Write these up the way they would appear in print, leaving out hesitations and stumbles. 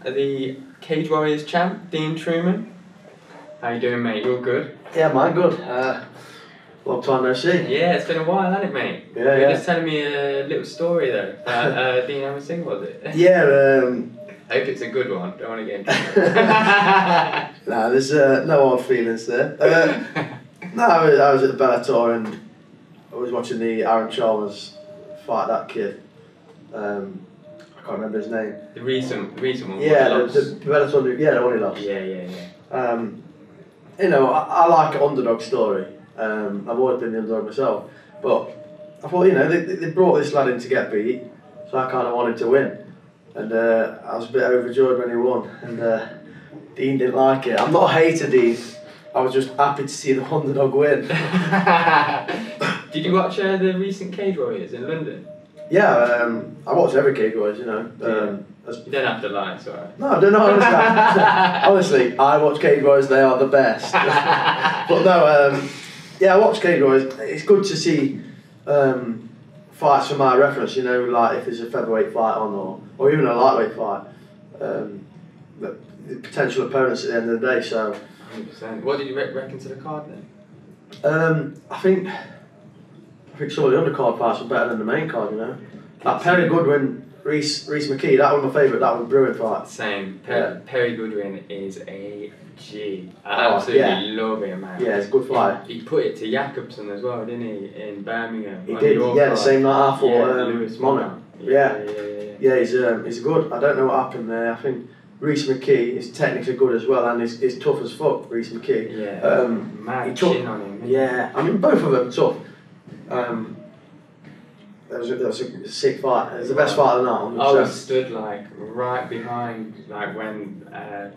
the Cage Warriors champ, Dean Trueman. How you doing, mate? You all good? Yeah, man, good. Long time no see. Yeah, it's been a while, hasn't it, mate? Yeah, You were yeah. just telling me a little story though about Dean Hamilton, was it? Yeah, I hope it's a good one. Don't want to get into it. nah, there's no hard feelings there. No, I was at the Bellator and I was watching the Aaron Chalmers fight that kid. I can't remember his name. The recent one. Yeah, the Bellator, yeah, the one he lost. Yeah. You know, I like an underdog story. I've always been the underdog myself, but I thought, you know, they brought this lad in to get beat, so I kind of wanted to win, and I was a bit overjoyed when he won, and Dean didn't like it. I'm not a hater, Dean. I was just happy to see the underdog win. Did you watch the recent Cage Warriors in London? Yeah, I watch every Cage Warriors, you know. You don't have to lie, it's alright. No, I don't know. Honestly, I watch Cage Warriors, they are the best. But no, yeah, I watch Cage Warriors. It's good to see fights for my reference, you know, like if there's a featherweight fight on or even a lightweight fight. The potential opponents at the end of the day, so. 100%. What did you reckon to the card then? I think some of the undercard fights were better than the main card, you know. Like Perry Goodwin, Reece McKee, that was my favourite, that was Bruin fight. Same. Perry Goodwin is a G. I absolutely love him, man. Yeah, it's a good fight. He put it to Jakobsen as well, didn't he, in Birmingham? He did, yeah, the same night I fought Lewis Mono. Yeah, he's good. I don't know what happened there. I think Reece McKee is technically good as well, and he's tough as fuck, Reece McKee. Yeah, mad chin on him. Yeah, I mean, both of them tough. That was a sick fight. It was the best fight of the night. I was stood like right behind, like when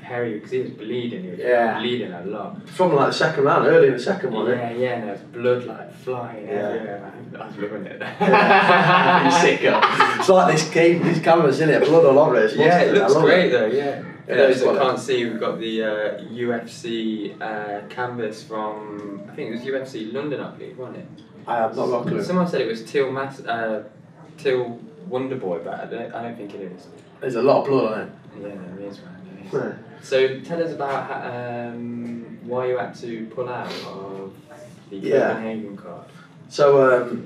Perry, because he was bleeding. He was bleeding a lot. From like the second round, early in the second one. Yeah, and there was blood like flying everywhere. Man. I was loving it. You're sick. It's like these cameras in it, blood all over it. Yeah, it looks great though. Yeah. For those that can't that. see, we've got the UFC canvas from, I think it was UFC London, I believe, wasn't it? I have not got a clue. Someone said it was Till Wonderboy, but I don't think it is. There's a lot of blood on it. Yeah, there is, man. There is. So tell us about why you had to pull out of the Copenhagen card. So,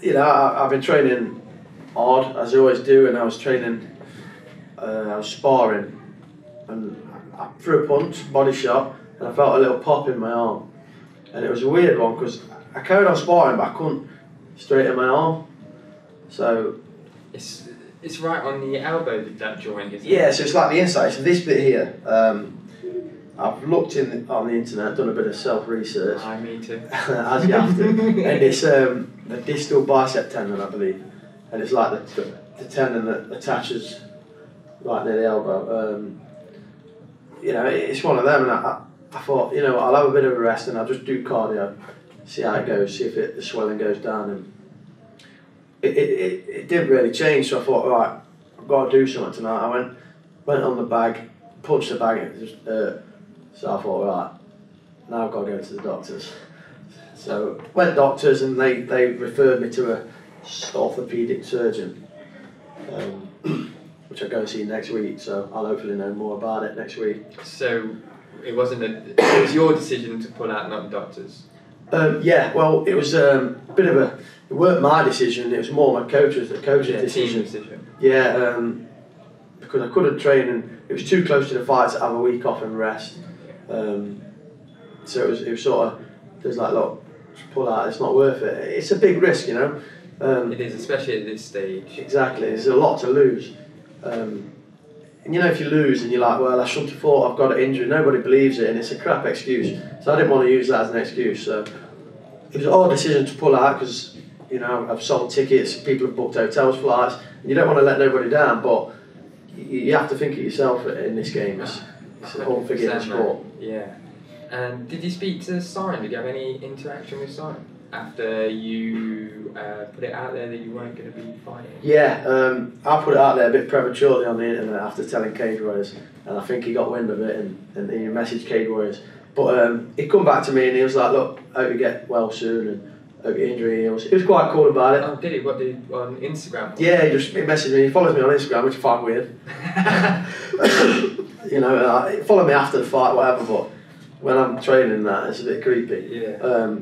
you know, I've been training hard, as I always do, and I was training, I was sparring, and I threw a punch, body shot, and I felt a little pop in my arm. And it was a weird one, because I carried on sparring, but I couldn't straighten my arm. So it's right on the elbow, that joint, isn't it? Yeah, so it's like the inside. So this bit here, I've looked on the internet, done a bit of self-research. Me too. As you have to. And it's the distal bicep tendon, I believe. And it's like the tendon that attaches right near the elbow. You know, it's one of them, and I thought, you know, I'll have a bit of a rest and I'll just do cardio, see how it goes, see if the swelling goes down. And it didn't really change, so I thought, right, I've got to do something tonight. I went on the bag, punched the bag, and it just hurt. So I thought, right, now I've got to go to the doctors. So went doctors, and they referred me to a orthopaedic surgeon, which I go and see next week. So I'll hopefully know more about it next week. So it was your decision to pull out, not the doctor's? Yeah, well, it was a bit of a. It weren't my decision. It was more my coach's decision. Team decision. Yeah, because I couldn't train, and it was too close to the fight to have a week off and rest. So it was sort of, there's like, look, just pull out. It's not worth it. It's a big risk, you know. It is, especially at this stage. Exactly. There's a lot to lose. And you know, if you lose and you're like, well, I shouldn't have fought, I've got an injury, nobody believes it, and it's a crap excuse. So I didn't want to use that as an excuse. So it was a hard decision to pull out, because, you know, I've sold tickets, people have booked hotels, flights, and you don't want to let nobody down, but you have to think of yourself in this game. It's an unforgiving sport. Yeah. And did you speak to Soren? Did you have any interaction with Soren after you put it out there that you weren't going to be fighting? Yeah, I put it out there a bit prematurely on the internet after telling Cage Warriors, and I think he got wind of it and he messaged Cage Warriors. But he come back to me and he was like, look, I hope you get well soon, and hope your injury heals. He was quite cool about it. Oh, did he? What did he, on Instagram? Yeah, he messaged me. He follows me on Instagram, which is quite weird. You know, he followed me after the fight, whatever. But when I'm training, that it's a bit creepy. Yeah.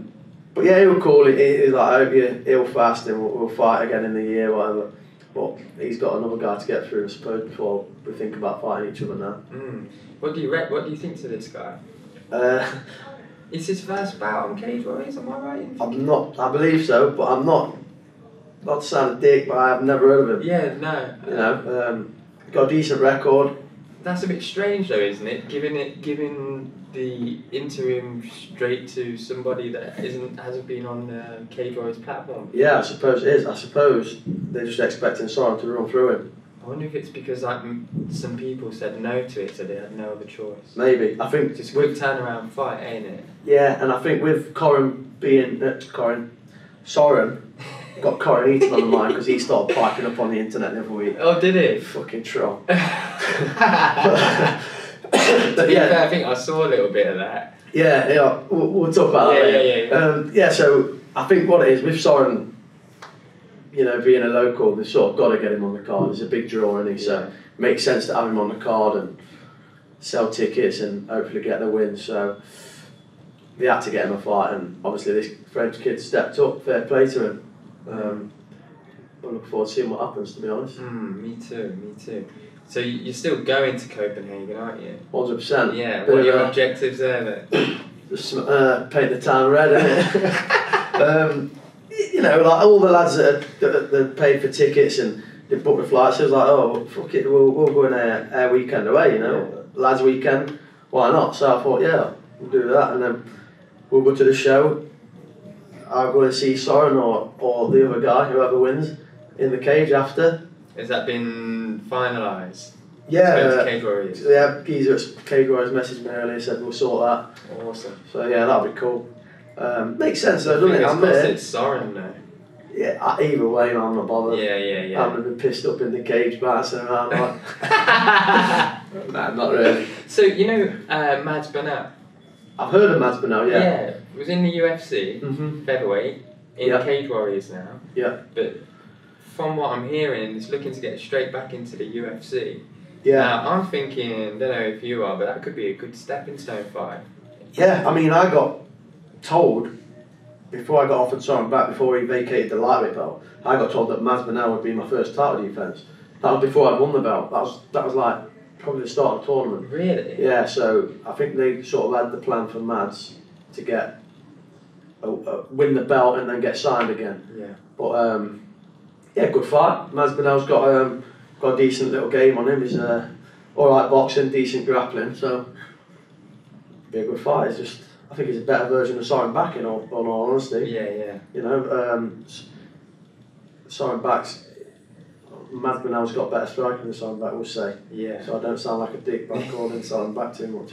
But yeah, he was cool. He's like, I hope you heal fast and we'll fight again in the year, whatever. But he's got another guy to get through, I suppose, before we think about fighting each other now. What do you think to this guy? It's his first bout on Cage Warriors, am I right? I'm not. I believe so, but I'm not. Not to sound a dick, but I've never heard of him. Yeah, no. You know, got a decent record. That's a bit strange, though, isn't it? Giving the interim straight to somebody that hasn't been on the Cage Warriors platform. Yeah, I suppose it is. I suppose they're just expecting Soren to run through him. I wonder if it's because some people said no to it, so they had no other choice. Maybe. I think just a quick turnaround fight, ain't it? Yeah, and I think with Soren got Corin Eaton on the mind because he started piping up on the internet the other week. Oh, did he? Fucking troll. But yeah, I think I saw a little bit of that. Yeah, we'll talk about that later. Yeah, so I think what it is with Soren, you know, being a local, they've sort of got to get him on the card. He's a big draw, isn't he? So it makes sense to have him on the card and sell tickets and hopefully get the win. So they had to get him a fight, and obviously this French kid stepped up. Fair play to him. I'm looking forward to seeing what happens, to be honest. Me too. So you're still going to Copenhagen, aren't you? 100%. Yeah. What are your objectives there then? Just paint the town red, innit? You know, like all the lads that paid for tickets and they booked the flights, it was like, oh, fuck it, we'll go on a weekend away, you know, lads weekend, why not? So I thought, yeah, we'll do that, and then we'll go to the show. I'll go and see Soren or the other guy, whoever wins, in the cage after. Has that been finalised? Yeah. Cage Warriors? Yeah, Geezer at Cage Warriors messaged me earlier, said we'll sort that. Awesome. So yeah, that'll be cool. Makes sense though, doesn't it? I'm not said Soren though. Yeah, either way, man, I'm not bothered. Yeah. I'm gonna be pissed up in the cage, bouncing around like. Nah, not really. So you know, Mads Burnell. I've heard of Mads Burnell, yeah. Yeah, was in the UFC, featherweight, in Cage Warriors now. Yeah. But from what I'm hearing, he's looking to get straight back into the UFC. Yeah. Now, I'm thinking, don't know if you are, but that could be a good stepping stone fight. Yeah, I mean, I got told, before I got offered Soren back, before he vacated the lightweight belt, I got told that Mads Burnell would be my first title defence. That was before I'd won the belt. That was like probably the start of the tournament. Really? Yeah, so I think they sort of had the plan for Mads to get win the belt and then get signed again. Yeah. But yeah, good fight. Mads Burnell's got a decent little game on him. He's alright boxing, decent grappling, so be a good fight. It's just, I think he's a better version of Soren Back in all honesty. Yeah. You know, Soren Back's Mads Burnell's got better striking than Soren Back, we'll say. Yeah. So I don't sound like a dick by calling Soren Back too much.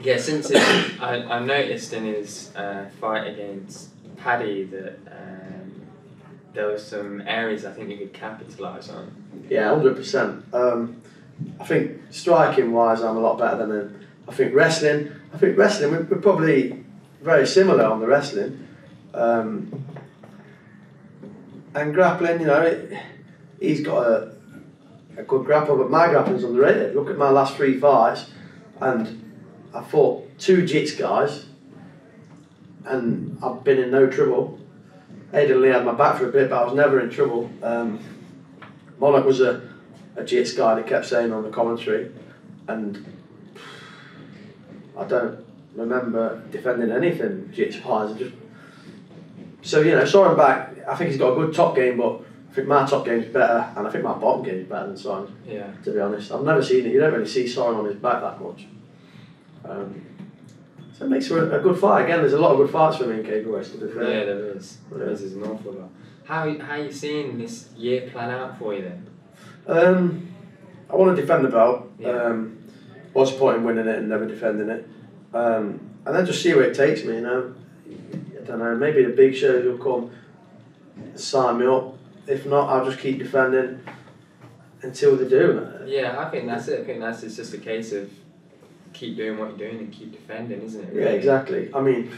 Yeah, since I noticed in his fight against Paddy that there were some areas I think he could capitalise on. Yeah, 100%. I think striking wise, I'm a lot better than him. I think wrestling, we're probably very similar on the wrestling. And grappling, you know, he's got a good grapple, but my grappling's underrated. Look at my last 3 fights, and I fought 2 Jits guys, and I've been in no trouble. Aidan Lee had my back for a bit, but I was never in trouble. Monarch was a Jits guy, and he kept saying on the commentary, and I don't remember defending anything Jits wise. So, you know, Soren Back, I think he's got a good top game, but I think my top game's better, and I think my bottom game's better than Soren's. Yeah. To be honest, I've never seen it. You don't really see Soren on his back that much. So it makes for a good fight. Again, there's a lot of good fights for me in Cage Warriors, to be fair. Yeah, there is. There's an awful lot. How are you seeing this year plan out for you then? I want to defend the belt. Yeah. What's the point in winning it and never defending it? And then just see where it takes me, you know. I don't know, maybe the big shows will come and sign me up. If not, I'll just keep defending until they do. Yeah, I think that's it. I think it's just a case of keep doing what you're doing and keep defending, isn't it? Yeah, exactly. I mean,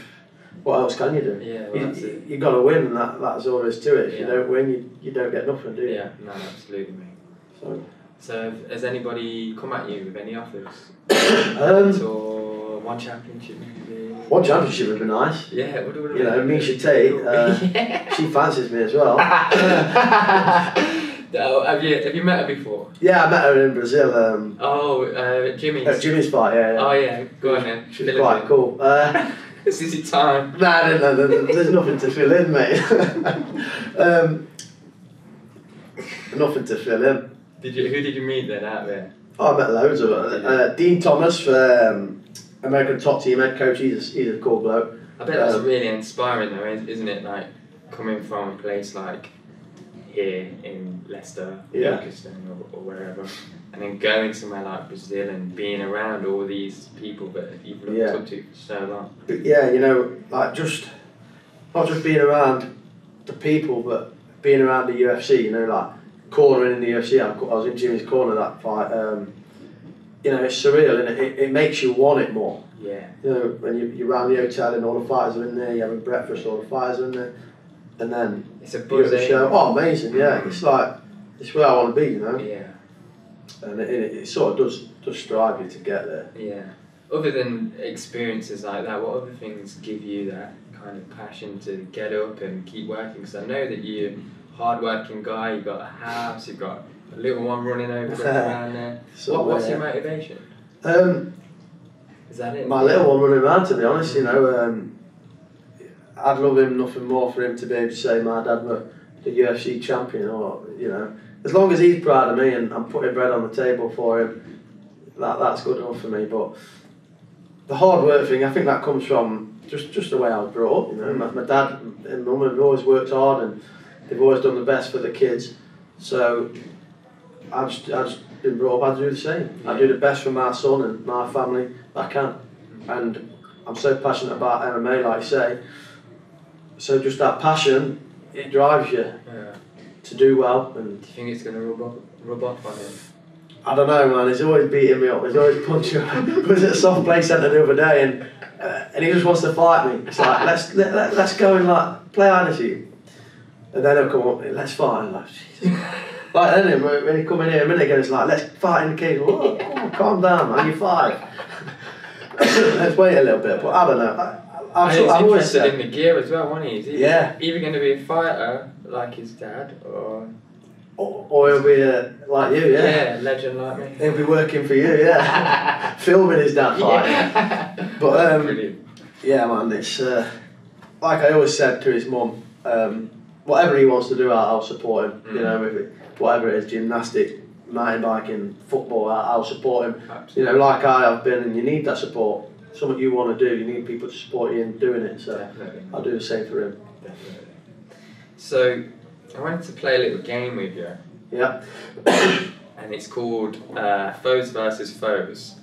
what else can you do? Yeah, well, you got to win, and that's all there is to it. If Yeah. you don't win, you don't get nothing, do you? Yeah, no, absolutely, mate. So has anybody come at you with any offers? Or one championship maybe? One championship would be nice. Yeah, it would You know, Misha Tate, she fancies me as well. Have you met her before? Yeah, I met her in Brazil. Jimmy's. Jimmy's fight, yeah. Oh yeah, go on then. She's quite cool. This is your time. Nah, there's nothing to fill in, mate. Nothing to fill in. Who did you meet then out there? Oh, I met loads of them. Dean Thomas, American top team head coach. He's a cool bloke. I bet that's really inspiring though, isn't it? Like coming from a place like here in Leicester, Newcastle or wherever, and then going somewhere like Brazil and being around all these people that you've looked up to for so long. But yeah, you know, like not just being around the people, but being around the UFC. You know, like cornering in the UFC. I was in Jimmy's corner that fight. You know, it's surreal and it makes you want it more. Yeah. You know, when you're around the hotel and all the fighters are in there, you're having breakfast, all the fighters are in there, and then it's a you're at the show. Oh, amazing! Yeah, it's like it's where I want to be. You know. Yeah. And it sort of does strive you to get there. Yeah. Other than experiences like that, what other things give you that kind of passion to get up and keep working? Because I know that you're a hard-working guy. You've got a house. You've got a little one running over around there. What's your motivation? Is that it? My little one running around, to be honest, you know. I'd love him nothing more for him to be able to say my dad was the UFC champion, or, you know. As long as he's proud of me and I'm putting bread on the table for him, that's good enough for me. But the hard work thing, I think that comes from just the way I was brought up, you know. My dad and mum have always worked hard and they've always done the best for the kids. So I've just been brought up, I do the same. I do the best for my son and my family I can. And I'm so passionate about MMA, like you say. So just that passion, it drives you to do well. And do you think it's going to rub off on him? I don't know, man. He's always beating me up. He's always punching me. I was at a soft play centre the other day and he just wants to fight me. It's like, let's go and like play hide and seek. And then he'll come up, let's fight. And like, Jesus. Like then when he come in here a minute ago, it's like, let's fight in the cage. Whoa, come on, calm down, man. You're 5. Let's wait a little bit. But I don't know. He's interested in the gear as well, wasn't he? Is he either going to be a fighter like his dad, or he'll be like you, yeah, legend like me. He'll be working for you, yeah, filming his dad fighting. But brilliant. Yeah, man, it's like I always said to his mum, whatever he wants to do, I'll support him. You know, whatever it is, gymnastics, mountain biking, football, I'll support him. Absolutely. You know, like I have been, and you need that support. Something you want to do, you need people to support you in doing it. So definitely. I'll do the same for him. Definitely. So I wanted to play a little game with you. Yeah. And it's called Foes versus Foes.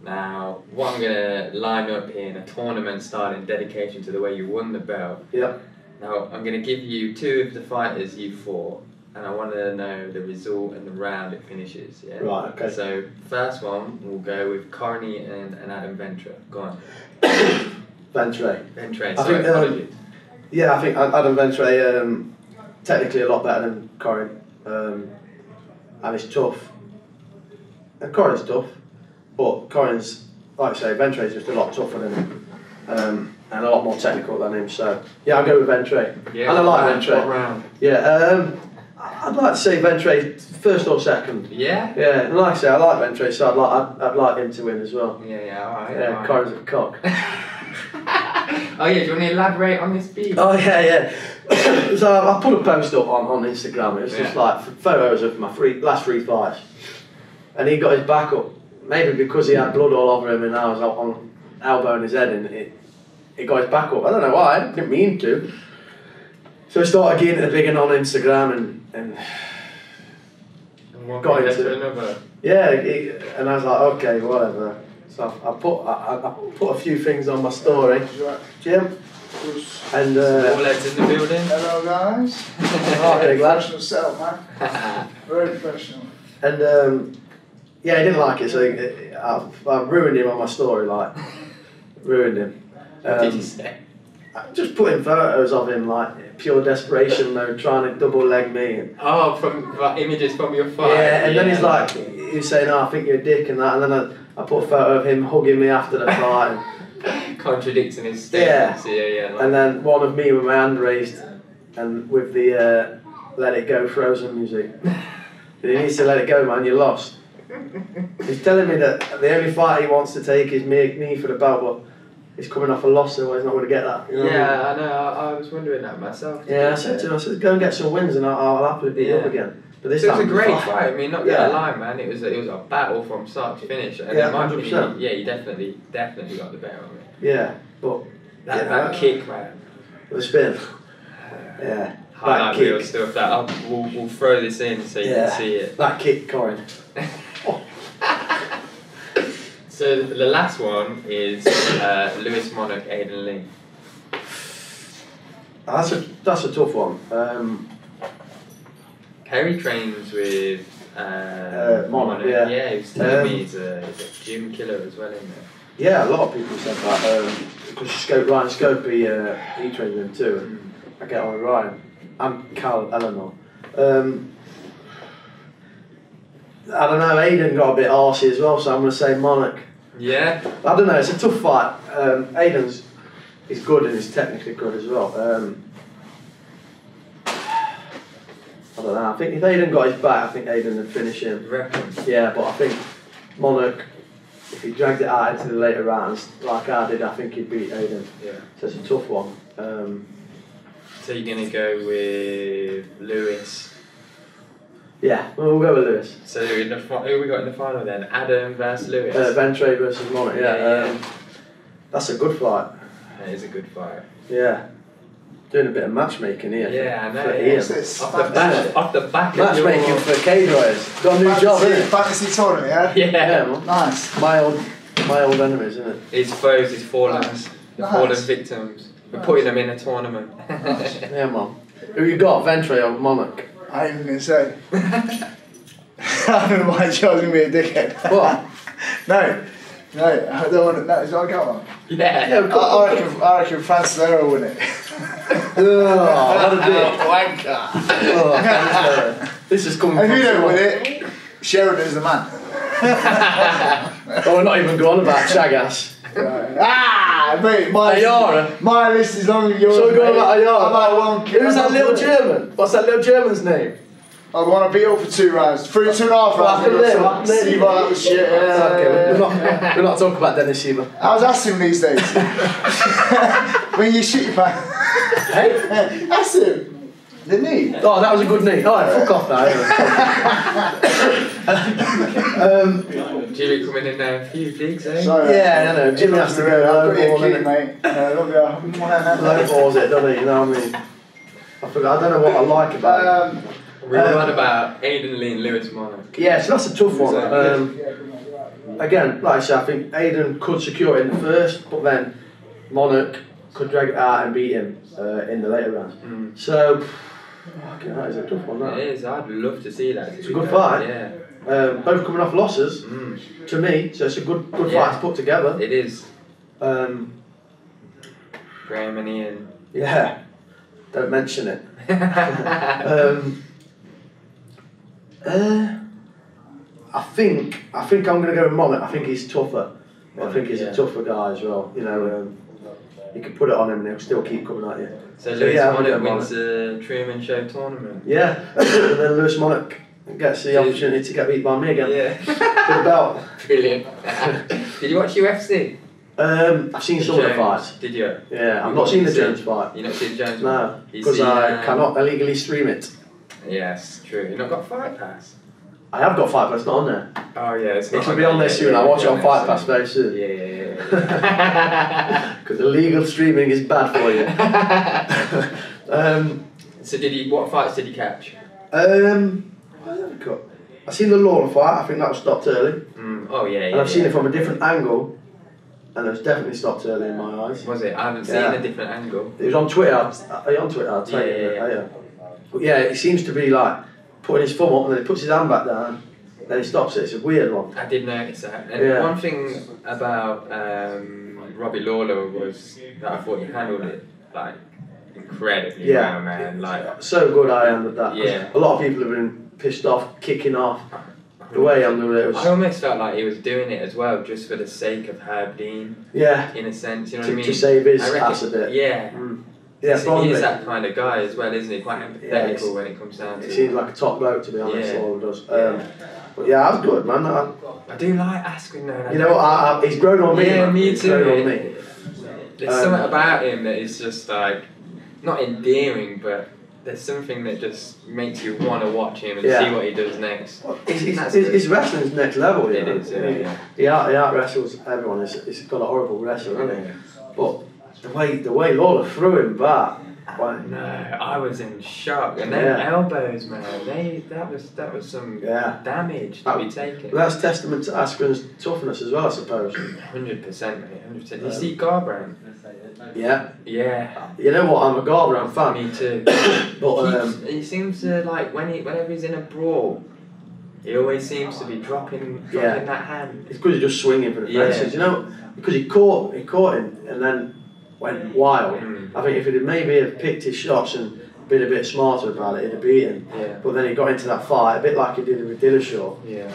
Now, what I'm going to line up here in a tournament style in dedication to the way you won the belt. Yeah. Now, I'm going to give you 2 of the fighters you fought, and I want to know the result and the round it finishes. Yeah. Right. Okay. So first one, we'll go with Corny and Adam Ventre. Go on. Ventre. Ventre. I think. I think Adam Ventre technically a lot better than Corny, and he's tough. And Corny's tough, but Corny's, like I say, Ventre's just a lot tougher than him, and a lot more technical than him. So yeah, I'll go with Ventre. Yeah. And I like Ventre. What round? Yeah. I'd like to say Ventre first or second. Yeah? Yeah, and like I say, I like Ventre, so I'd like him to win as well. Yeah, alright. Yeah, Corny's a cock. Oh yeah, do you want to elaborate on this beat? Oh yeah. So I put a post up on Instagram. It was just like photos of my last 3 fights, and he got his back up. Maybe because he had blood all over him, and I was on elbowing his head, and it got his back up. I don't know why. I didn't mean to. So I started getting it big and on Instagram and got into another. Yeah, and I was like, okay, whatever. So I put a few things on my story, Jim, and all legs in the building. Hello guys. Okay, glad. Professional setup, man. Very professional. And Yeah, he didn't like it, so I ruined him on my story, like, ruined him. What did you say? Just putting photos of him, like, pure desperation mode, trying to double leg me. Oh, from images from your fight. Yeah, and then he's like, he's saying, oh, I think you're a dick and that, and then I put a photo of him hugging me after the fight. Contradicting his statements. Yeah. And then one of me with my hand raised, and with the Let It Go Frozen music. He needs to let it go, man, you lost. He's telling me that the only fight he wants to take is me for the belt, but he's coming off a loss, so he's not going to get that. You know I know. I was wondering that myself. Yeah, I said to him, go and get some wins and I'll happily beat you up again. But this so it was time a great fight. I mean, not gonna lie, man. It was a battle from start to finish. And in my opinion, he definitely got the better of it. Yeah, but that kick, man. The spin. Yeah. Highlight reel stuff. We'll throw this in so you can see it. That kick, Corin. So the last one is Lewis Monarch, Aiden Lee. That's a tough one. Harry trains with Monarch. Yeah, he was telling me he's a gym killer as well, isn't he? Yeah, a lot of people said that. Because Ryan Scopey, he trained with him too. And I get on with Ryan. And Cal Eleanor. I don't know, Aiden got a bit arsey as well, so I'm going to say Monarch. Yeah? I don't know, it's a tough fight. Aiden's he's good and he's technically good as well. I don't know, I think if Aiden got his back, I think Aiden would finish him. Yeah, but I think Monarch, if he dragged it out into the later rounds, like I did, I think he'd beat Aiden. Yeah. So it's a tough one. So you're going to go with Lewis? Yeah, we'll go with Lewis. So who we got in the final then? Adam versus Lewis? Ventre versus Monarch, yeah. That's a good fight. That is a good fight. Yeah. Doing a bit of matchmaking here. Yeah, I know. Off the back matchmaking for cage riders. Got a new job, isn't it? Fantasy tournament, yeah? Yeah, nice. My old enemies, isn't it? His foes, his fallen, the fallen victims. We're putting them in a tournament. Yeah, man. Who you got, Ventre or Monarch? I ain't even going to say. I don't know why Charles going to be a dickhead. What? No, I don't want to. No, so I got one. Yeah. I reckon Francis Lero will win it. Oh, what a dick. Wanker. This is coming And from if you don't someone. win it, Sheridan's the man. Oh, we're not even going about Chagass. Mate, my list is longer than yours. So we're going about Ayala. Who's that little German? What's that little German's name? I want to beat up for 2 rounds. 2.5 rounds. Siva, that was shit. Okay, we're not talking about Dennis Siva. How's Asim these days? When you shit your pants. Hey? Asim. The knee. Oh, that was a good knee. Alright, fuck off now. Jimmy coming in there a few digs, eh? Sorry, yeah, I know. Jimmy has to go low ball, innit? Mate. Love you. Low balls it, doesn't he? You know what I mean? I don't know what I like about it. We were on about Aiden Lee and Lewis Monarch. Yeah, so that's a tough one. Again, like I said, I think Aiden could secure it in the first, but then Monarch could drag it out and beat him in the later rounds. So, that is a tough one. That. It is. I'd love to see that. It's a good fight. Yeah. Both coming off losses, to me, so it's a good fight to put together. It is. Graham and Ian. Yeah, don't mention it. I think I'm going to go with Monarch. I think he's tougher. I think he's a tougher guy as well. You know, you can put it on him and he'll still keep coming at you. So Lewis Monarch wins the Trueman Show tournament. Yeah, and then Lewis Monarch gets the opportunity to get beat by me again. Yeah, for the belt. Brilliant. Did you watch UFC? I've seen some of the fights. Did you? Yeah, I've not seen the Jones fight. You not seen the Jones? No, because I cannot illegally stream it. Yes, true. You've not got Fight Pass? I have got Fight Pass, it's not on there. Oh yeah, it's not. It'll be on there soon. I'll watch it on Fight Pass very soon. Yeah. Because illegal streaming is bad for you. So what fights did you catch? I've seen the Lawler fight. I think that was stopped early. Oh yeah. And I've seen it from a different angle, and it was definitely stopped early in my eyes. Was it? I haven't seen a different angle. It was on Twitter. Are you on Twitter? I'll tell you. Yeah. But yeah, he seems to be like putting his thumb up and then he puts his hand back down, then he stops it. It's a weird one. I did notice that. And one thing about Robbie Lawler was that I thought he handled it like incredibly well, man. Like so good I handled that. Yeah. A lot of people have been pissed off, kicking off. The way I'm doing it was... I almost felt like he was doing it as well just for the sake of Herb Dean. Yeah. In a sense, you know what I mean? To save his ass a bit. Yeah. Yeah, so he is that kind of guy as well, isn't he? Quite empathetical when it comes down to it. He seems like a top bloke, to be honest, all he does. But yeah, I was good, man. I do like Askren though. You know, he's grown on me. Yeah, man. me He's too. grown on me. There's something about him that is just like, not endearing, but there's something that just makes you want to watch him and see what he does next. Well, his wrestling's next level. It is, yeah. He out wrestles everyone. He's got a horrible wrestler, hasn't he? But the way Lawler threw him back. No, I was in shock. And then elbows, man. That was some damage to be taken. Well, that's testament to Askren's toughness as well, I suppose. 100%, mate. 100%. You see Garbrandt? Yeah. Yeah. You know what? I'm a Garbrandt fan. Me too. But he seems to like whenever he's in a brawl, he always seems to be dropping that hand. It's because he's just swinging for the fences, you know, because he caught him and then went wild. I think if he'd maybe have picked his shots and been a bit smarter about it, he'd have beat him. Yeah. But then he got into that fight a bit like he did with Dillashaw. Yeah.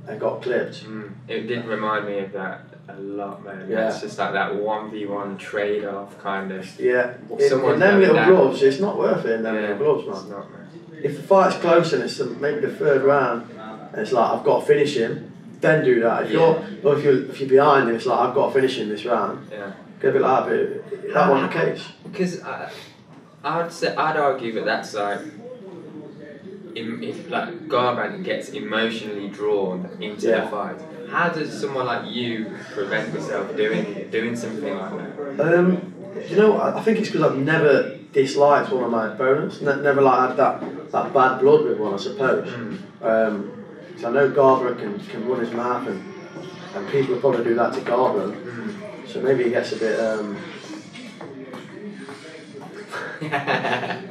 And got clipped. It did remind me of that a lot, man. Yeah. It's just like that 1v1 trade-off kind of. Yeah. In them little gloves, it's not worth it in them little gloves, man. It's not, man. If the fight's close and it's maybe the third round, and it's like I've got to finish him, then do that. If you're behind him, it's like I've got to finish him this round. Yeah. Get a bit like that, but that wasn't the case. Because I'd argue that that's like, if like Garbrandt gets emotionally drawn into the fight, how does someone like you prevent yourself doing something like that? You know, I think it's because I've never disliked one of my opponents. Never like had that bad blood with one, I suppose. So I know Garbrandt can run his mouth, and people will probably do that to Garbrandt. So maybe he gets a bit.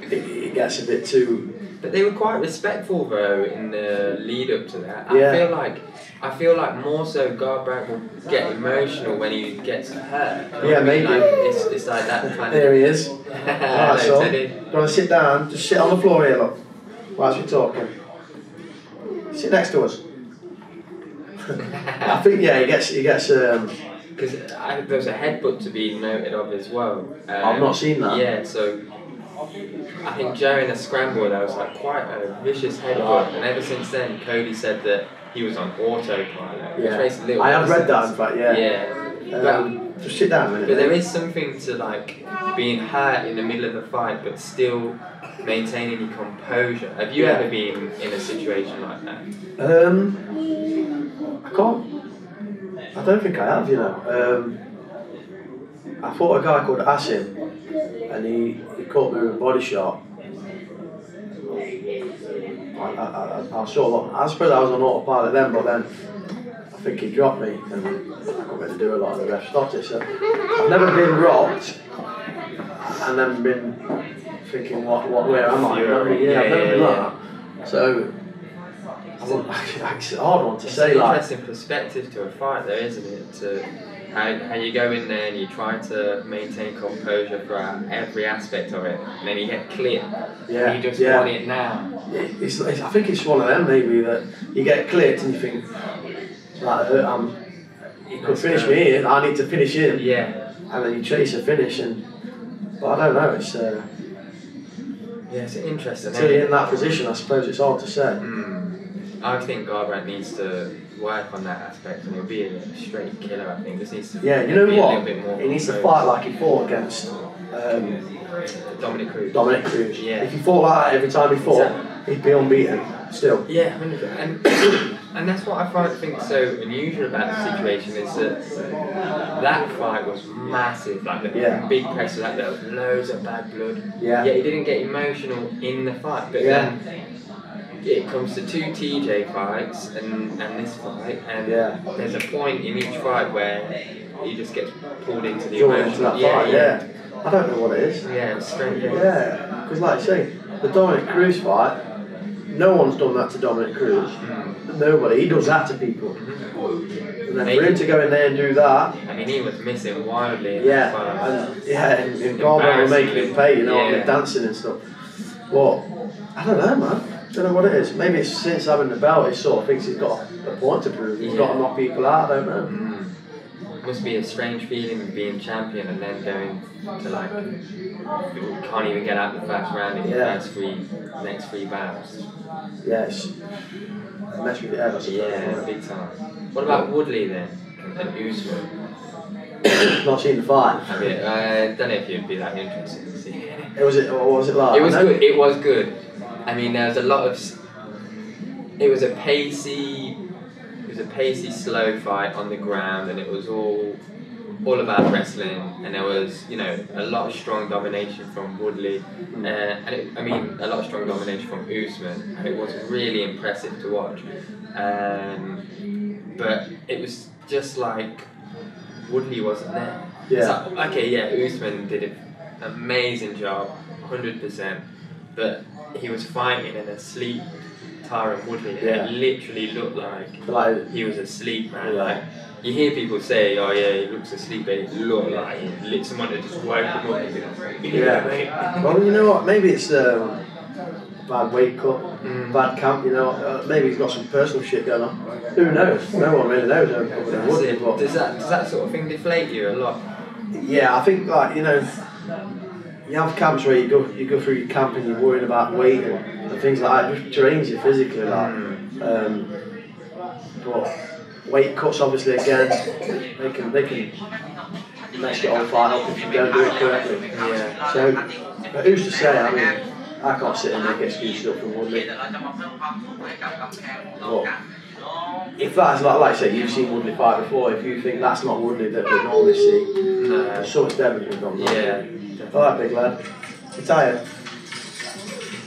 He gets a bit too. But they were quite respectful though in the lead up to that. I feel like more so Garbrandt will get emotional when he gets hurt. Yeah, maybe. Like, it's like that kind of. There he is. Alright, so you want to sit down? Just sit on the floor here, look. Whilst we're talking. Sit next to us. I think he gets. Because there's a headbutt to be noted of as well. I've not seen that. Yeah, so I think during the scramble there was like quite a vicious headbutt, and ever since then Cody said that he was on autopilot. Yeah, which makes a little I have read that in fact. Yeah. Yeah. Just sit down a minute. But there is something to like being hurt in the middle of the fight, but still maintaining your composure. Have you ever been in a situation like that? I don't think I have, you know. I fought a guy called Asim, and he caught me with a body shot. I suppose I was on autopilot then, but then I think he dropped me, and I couldn't really do a lot, and the ref stopped it. So I've never been rocked, and then been thinking, where am I? I've never been like that. So. It's a hard one to say. It's an interesting perspective to a fight, though, isn't it? To how you go in there and you try to maintain composure throughout every aspect of it, and then you get clipped. Yeah. And you just want it now. I think it's one of them maybe that you get clipped and you think, like, he could finish me here. I need to finish him. Yeah. And then you chase a finish, but I don't know. It's it's interesting. Until you're in that position, I suppose it's hard to say. I think Garbrandt needs to work on that aspect, and he'll be a straight killer. I think just needs to. Yeah, you know be what? A little bit more he needs to fight like he fought against Dominic Cruz. Dominic Cruz. Yeah. If he fought like that every time he fought, he'd be unbeaten still. Yeah, 100%. And that's what I think so unusual about the situation is that fight was massive. Like the big pressure, like there was loads of bad blood. Yeah. Yet he didn't get emotional in the fight, but then. It comes to two TJ fights and this fight, and there's a point in each fight where he just gets pulled into the emotion. Yeah. I don't know what it is. Yeah, it's strange. Yeah, because like you say, the Dominic Cruz fight, no one's done that to Dominic Cruz. nobody. He does that to people. And then for him to go in there and do that. I mean, he was missing wildly. Yeah, and Garber were making him pay, you know, on the dancing and stuff. But I don't know, man. I don't know what it is. Maybe it's since having the belt, he sort of thinks he's got a point to prove. He's got to knock people out. I don't know. Must be a strange feeling of being champion and then going to like can't even get out the first round in your next three bouts. Yes. Mess with the air, I suppose. Yeah, big time. What about Woodley then and Usman? Not seen the fight. I mean, I don't know if you'd be that interested to see. What was it like? It was good. It was good. I mean, there was a lot of. It was a pacey, slow fight on the ground, and it was all about wrestling. And there was, you know, a lot of strong domination from Woodley, a lot of strong domination from Usman, and it was really impressive to watch. But it was just like Woodley wasn't there. Yeah. So, Usman did an amazing job, 100%, but he was fighting in a sleep Tyron Woodley, and it literally looked like he was asleep, man. Like, you hear people say, oh yeah, he looks asleep, but it looked like someone had just woke him up and been like, Well, you know what, maybe it's bad weight cut, bad camp, you know, maybe he's got some personal shit going on. Who knows? No one really knows. Does that sort of thing deflate you a lot? Yeah, I think, like, you know, you have camps where you go through your camp and you're worrying about weight and things like that. It just drains you physically, like. But weight cuts, obviously, again, they can mess the whole fight up if you don't do it correctly. Yeah. So, but who's to say? I mean, I can't sit and make excuses up from Woodley. But if that's like I say, you've seen Woodley fight before. If you think that's not Woodley that we normally see, so it's definitely gone wrong. Yeah. Alright, big lad. You're tired?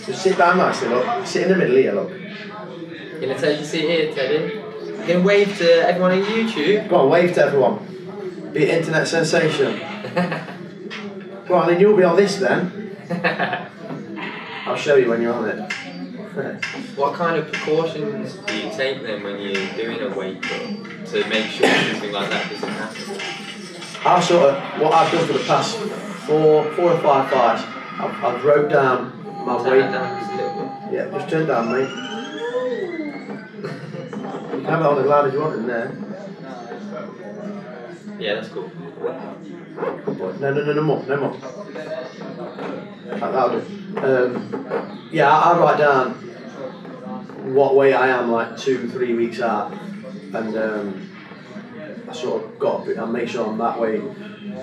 Just sit down nicely, look. Sit in the middle here, look. You're going to take your seat here, Teddy? You're going to wave to everyone on YouTube? Go on, wave to everyone. Be an internet sensation. Go on, then you'll be on this then. I'll show you when you're on it. What kind of precautions do you take then when you're doing a weight cut to make sure something like that doesn't happen? What I've done for the past four or five fights, I've wrote down my weight. Yeah, just turn down, mate. You can have it on as loud as you want in there. Yeah, that's cool. Good boy. No more. That'll do. I write down what weight I am like 2-3 weeks out, and I sort of I make sure I'm that weight.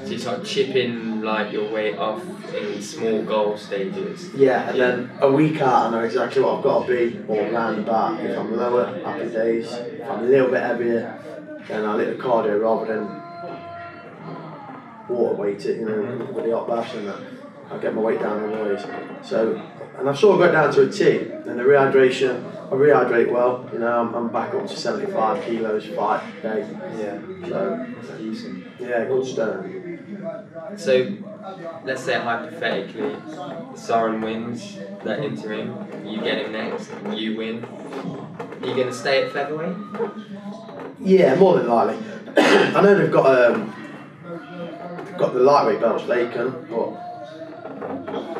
So you start chipping like your weight off in small goal stages. Yeah, and then a week out I know exactly what I've got to be, or round about. If I'm lower, happy days. If I'm a little bit heavier, then I little cardio rather than water weight it, you know, with the hot baths and that. I'll get my weight down otherwise. So, and I've sort of got down to a T. And the rehydration, I rehydrate well. You know, I'm back up to 75 kilos fight day. Yeah. So that's decent. Yeah, good stone. So, let's say hypothetically, Soren wins that interim. You get him next. You win. Are you going to stay at featherweight? Yeah, more than likely. I know they've got the lightweight belts vacant, but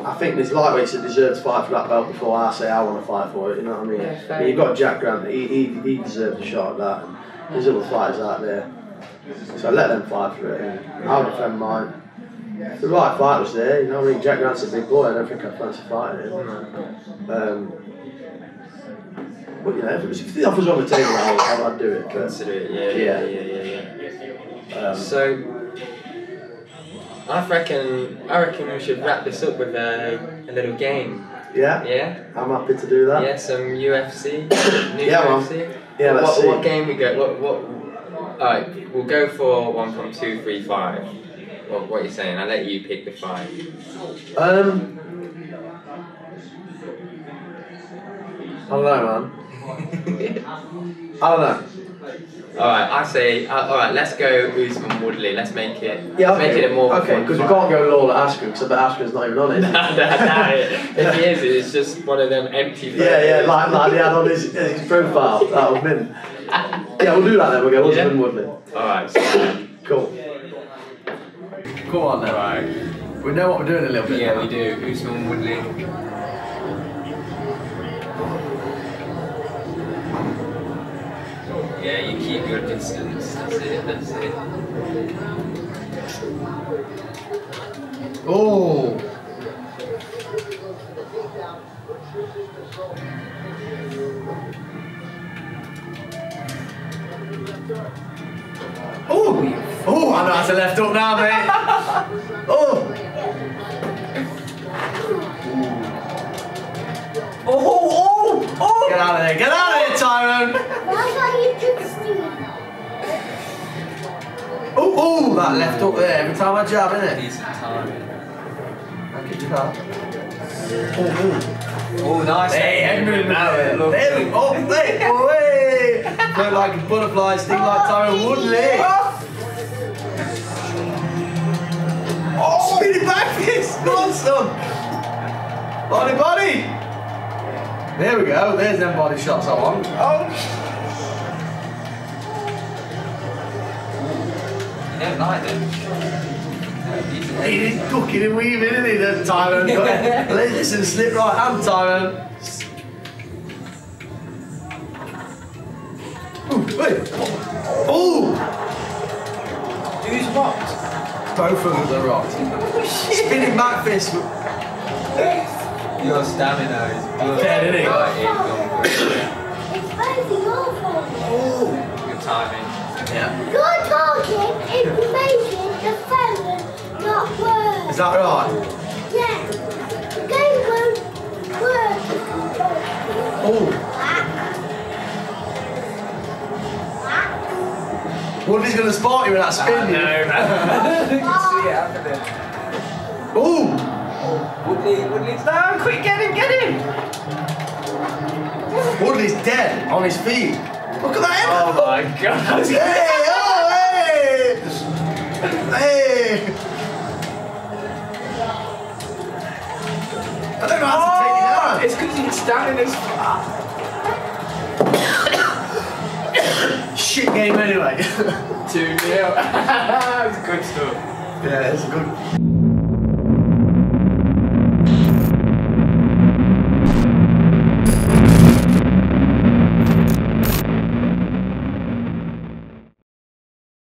I think there's lightweights that deserve to fight for that belt before I say I want to fight for it, you know what I mean? Yeah, you've got Jack Grant, he deserves a shot at that, and there's other fighters out there. So let them fight for it, and I'll defend mine. If the right fight was there, you know what I mean? Jack Grant's a big boy, I don't think I'd fancy fighting him. But you know, if the offer's on the table, I'd do it. Consider it, yeah. So, I reckon we should wrap this up with a little game. Yeah? Yeah? I'm happy to do that. Yeah, some UFC. UFC. Yeah, let's see. What game we go? Alright, we'll go for one from 2, 3, 5. What are you saying? I'll let you pick the 5. I don't know, man. I don't know. Alright, I say, alright, let's go Usman Woodley. Let's make it, Yeah, let's make it a more okay, fun because we fight. can't go Lawler Askren because I bet Askren's not even on it. If he is, it's just one of them empty photos. Yeah, like he had on his profile. That was mint. Yeah, we'll do that then. We'll go Usman Woodley. Alright, so, Cool. Come on then. alright. We know what we're doing a little bit. Yeah, we do. Usman Woodley. Yeah, you keep your distance. That's it, that's it. Oh. Oh. Oh, I know that's a left hook now, mate. Oh. Oh. Get out of there. Get out of there, Tyrone. Oh, that left hook there. Every time I jab, innit? Decent time. Thank you, jab. Oh, nice. Hey, Edmund. There we go. Oh, hey. Oh, hey. Look like a butterfly, sting like Tyrone Woodley. Oh, spinning back fist. Come on, son. Body. There we go. There's them body shots I want. Oh. You don't like them. He's ducking and weaving, isn't he, then, Tyrone? Listen, slip right hand, Tyrone. Ooh, wait. Oh! Who's rocked? Both of them are rocked. Spinning back fist. Your stamina is good. Dead, isn't it? Right, it's Oh! good timing. Yeah. You're talking is making the phone not work. Is that right? Yeah. They won't work. Oh! Woodley's going to spot you with that spin. No, man. You can see it happening. Oh! Woodley's down. Quick, get him. Woodley's dead on his feet. Look at that. Oh my god. Hey! Oh, hey! Hey! I don't know how to take it out. It's because he's standing as far. Shit game anyway. 2-0. It's good stuff. Yeah, it's a good.